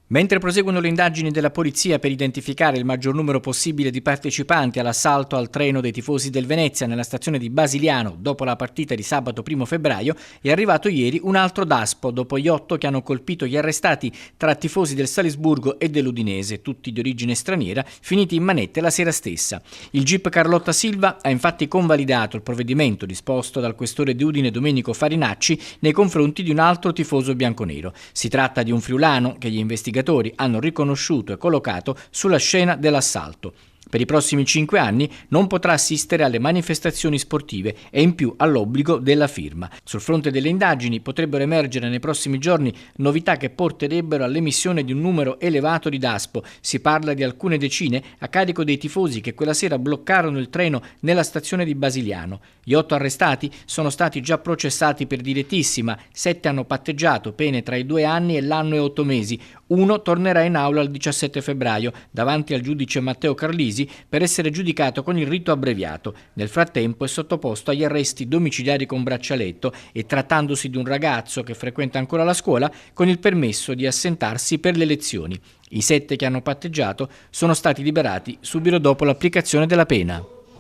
Mentre proseguono le indagini della polizia per identificare il maggior numero possibile di partecipanti all'assalto al treno dei tifosi del Venezia nella stazione di Basiliano dopo la partita di sabato 1 febbraio, è arrivato ieri un altro DASPO dopo gli 8 che hanno colpito gli arrestati tra tifosi del Salisburgo e dell'Udinese, tutti di origine straniera, finiti in manette la sera stessa. Il GIP Carlotta Silva ha infatti convalidato il provvedimento disposto dal questore di Udine Domenico Farinacci nei confronti di un altro tifoso bianconero. Si tratta di un friulano che gli investigatori hanno riconosciuto e collocato sulla scena dell'assalto. Per i prossimi 5 anni non potrà assistere alle manifestazioni sportive e in più all'obbligo della firma. Sul fronte delle indagini potrebbero emergere nei prossimi giorni novità che porterebbero all'emissione di un numero elevato di DASPO. Si parla di alcune decine a carico dei tifosi che quella sera bloccarono il treno nella stazione di Basiliano. Gli 8 arrestati sono stati già processati per direttissima, 7 hanno patteggiato pene tra i 2 anni e l'anno e 8 mesi. Uno tornerà in aula il 17 febbraio davanti al giudice Matteo Carlisi per essere giudicato con il rito abbreviato. Nel frattempo è sottoposto agli arresti domiciliari con braccialetto e, trattandosi di un ragazzo che frequenta ancora la scuola, con il permesso di assentarsi per le lezioni. I 7 che hanno patteggiato sono stati liberati subito dopo l'applicazione della pena.